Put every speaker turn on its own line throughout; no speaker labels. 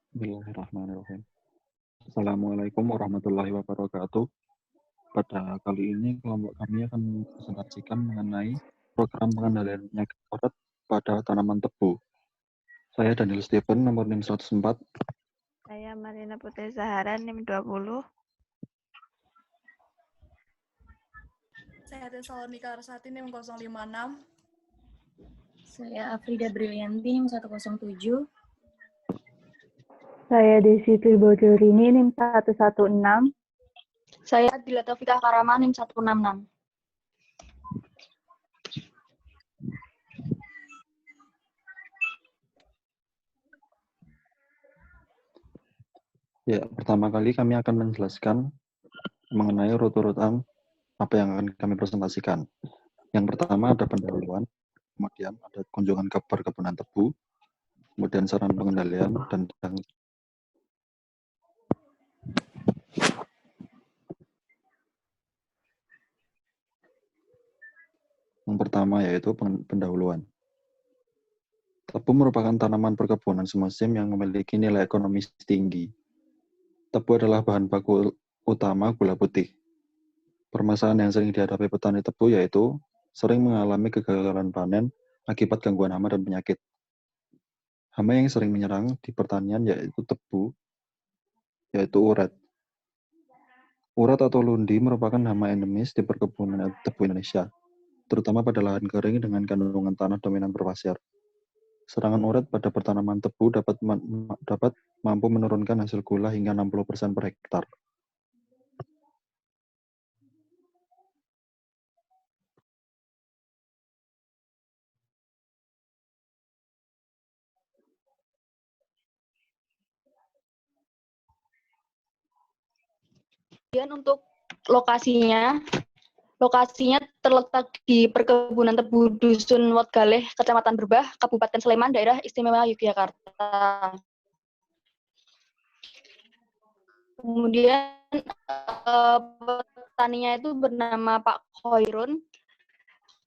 Bismillahirrahmanirrahim. Assalamualaikum warahmatullahi wabarakatuh. Pada kali ini kelompok kami akan mempresentasikan mengenai program pengendalian penyakit urat pada tanaman tebu. Saya Daniel Stephen, nomor NIM 104.
Saya Marina Putri Zahara, NIM 20.
Saya Tesalonika Arsati, NIM 056.
Saya Afrida Brilianti, NIM 107.
Saya Desi Tribodorini, NIM 116.
Saya Adila Taufika Karama, NIM 166.
Ya, pertama kali kami akan menjelaskan mengenai urut-urutan apa yang akan kami presentasikan. Yang pertama ada pendahuluan, kemudian ada kunjungan ke perkebunan tebu, kemudian saran pengendalian, dan yang pertama yaitu pendahuluan. Tebu merupakan tanaman perkebunan semusim yang memiliki nilai ekonomis tinggi. Tebu adalah bahan baku utama gula putih. Permasalahan yang sering dihadapi petani tebu yaitu sering mengalami kegagalan panen akibat gangguan hama dan penyakit. Hama yang sering menyerang di pertanian yaitu tebu, yaitu uret. Uret atau lundi merupakan hama endemis di perkebunan tebu Indonesia, terutama pada lahan kering dengan kandungan tanah dominan berpasir. Serangan uret pada pertanaman tebu dapat mampu menurunkan hasil gula hingga 60% per hektar.
Kemudian untuk lokasinya terletak di perkebunan tebu Dusun Wotgaleh, Kecamatan Berbah, Kabupaten Sleman, Daerah Istimewa Yogyakarta. Kemudian petaninya itu bernama Pak Khoirun.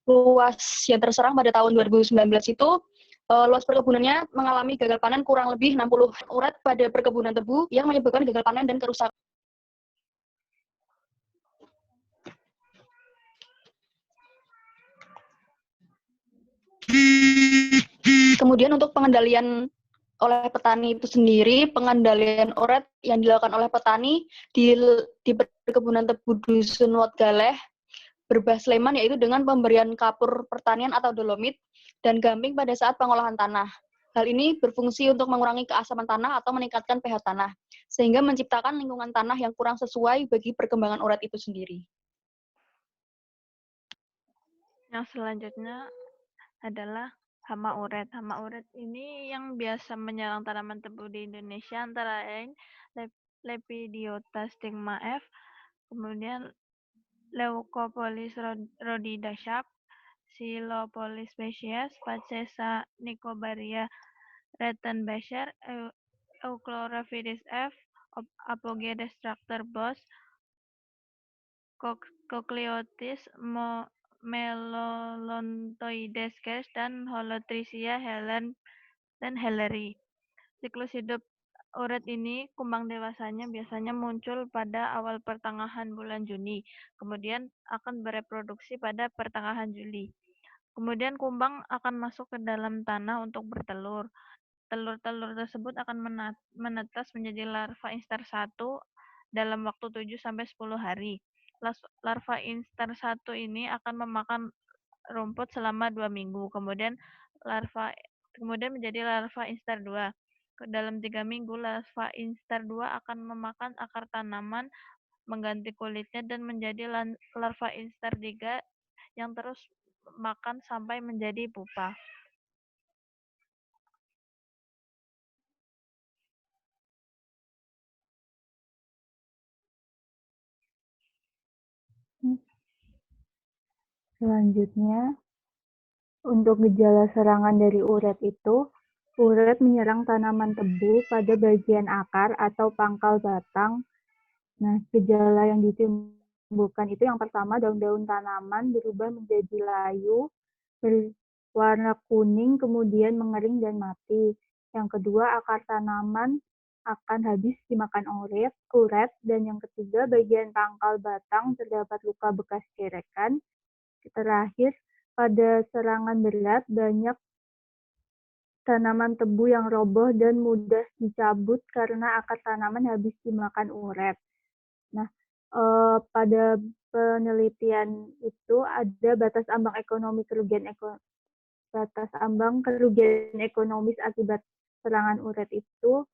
Luas yang terserang pada tahun 2019 itu luas perkebunannya mengalami gagal panen kurang lebih 60 urat pada perkebunan tebu yang menyebabkan gagal panen dan kerusakan. Kemudian untuk pengendalian oleh petani itu sendiri, pengendalian uret yang dilakukan oleh petani di perkebunan tebu Dusun Wotgaleh, Berbah Sleman, yaitu dengan pemberian kapur pertanian atau dolomit dan gamping pada saat pengolahan tanah. Hal ini berfungsi untuk mengurangi keasaman tanah atau meningkatkan pH tanah, sehingga menciptakan lingkungan tanah yang kurang sesuai bagi perkembangan uret itu sendiri.
Yang selanjutnya adalah hama uret. Hama uret ini yang biasa menyerang tanaman tebu di Indonesia antara lain Lepidiota stigma F, kemudian Leucopolis rhodida Sharp, Xylopolis species, Pacesa nicobaria Rettenbacher, Euchlorophytes F, Apogea destructor Bos, Cochleotis melolontoides Kes, dan Holotrichia helleri. Siklus hidup uret ini, kumbang dewasanya biasanya muncul pada awal pertengahan bulan Juni, kemudian akan bereproduksi pada pertengahan Juli. Kemudian kumbang akan masuk ke dalam tanah untuk bertelur. Telur-telur tersebut akan menetas menjadi larva instar 1 dalam waktu 7-10 hari. Larva instar 1 ini akan memakan rumput selama 2 minggu, kemudian menjadi larva instar 2. Dalam 3 minggu, larva instar 2 akan memakan akar tanaman, mengganti kulitnya, dan menjadi larva instar 3 yang terus makan sampai menjadi pupa.
Selanjutnya, untuk gejala serangan dari uret itu, uret menyerang tanaman tebu pada bagian akar atau pangkal batang. Nah, gejala yang ditimbulkan itu yang pertama, daun-daun tanaman berubah menjadi layu, berwarna kuning, kemudian mengering dan mati. Yang kedua, akar tanaman akan habis dimakan uret, dan yang ketiga bagian pangkal batang terdapat luka bekas gerekan. Terakhir, pada serangan berat banyak tanaman tebu yang roboh dan mudah dicabut karena akar tanaman habis dimakan uret. Nah, pada penelitian itu ada batas ambang ekonomis akibat serangan uret itu,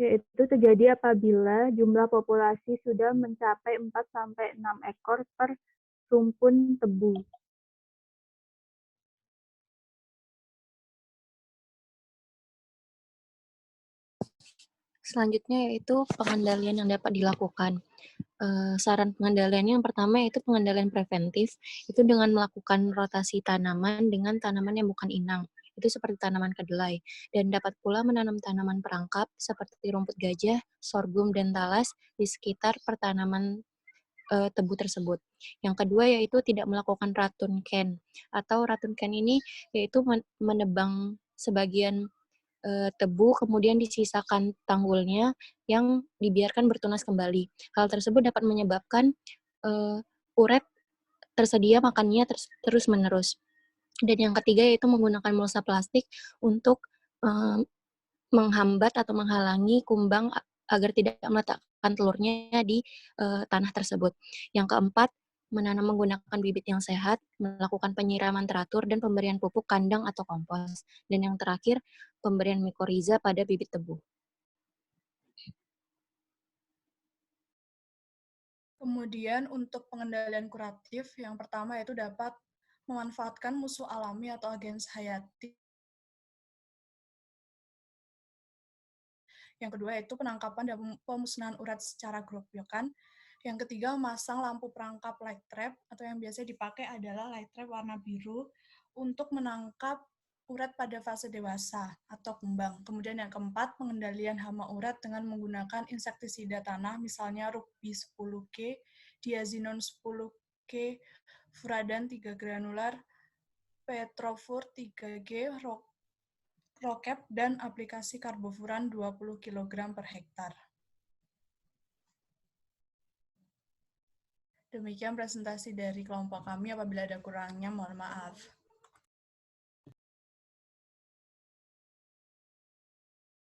yaitu terjadi apabila jumlah populasi sudah mencapai 4-6 ekor per rumpun tebu.
Selanjutnya yaitu pengendalian yang dapat dilakukan. Saran pengendaliannya yang pertama yaitu pengendalian preventif, itu dengan melakukan rotasi tanaman dengan tanaman yang bukan inang, itu seperti tanaman kedelai, dan dapat pula menanam tanaman perangkap seperti rumput gajah, sorghum, dan talas di sekitar pertanaman tebu tersebut. Yang kedua yaitu tidak melakukan ratun can, atau ratun can ini yaitu menebang sebagian tebu, kemudian disisakan tanggulnya yang dibiarkan bertunas kembali. Hal tersebut dapat menyebabkan uret tersedia makannya terus-menerus. Dan yang ketiga yaitu menggunakan mulsa plastik untuk menghambat atau menghalangi kumbang agar tidak meletakkan telurnya di tanah tersebut. Yang keempat, menanam menggunakan bibit yang sehat, melakukan penyiraman teratur, dan pemberian pupuk kandang atau kompos. Dan yang terakhir, pemberian mikoriza pada bibit tebu.
Kemudian untuk pengendalian kuratif, yang pertama yaitu dapat memanfaatkan musuh alami atau agens hayati. Yang kedua yaitu penangkapan dan pemusnahan urat secara grobokan. Yang ketiga, memasang lampu perangkap light trap, atau yang biasa dipakai adalah light trap warna biru untuk menangkap urat pada fase dewasa atau kembang. Kemudian yang keempat, pengendalian hama urat dengan menggunakan insektisida tanah, misalnya Rukbi 10G, Diazinon 10G, Furadan 3 granular, Petrofur 3G, Rokep, dan aplikasi karbofuran 20 kg per hektar. Demikian presentasi dari kelompok kami. Apabila ada kurangnya, mohon maaf.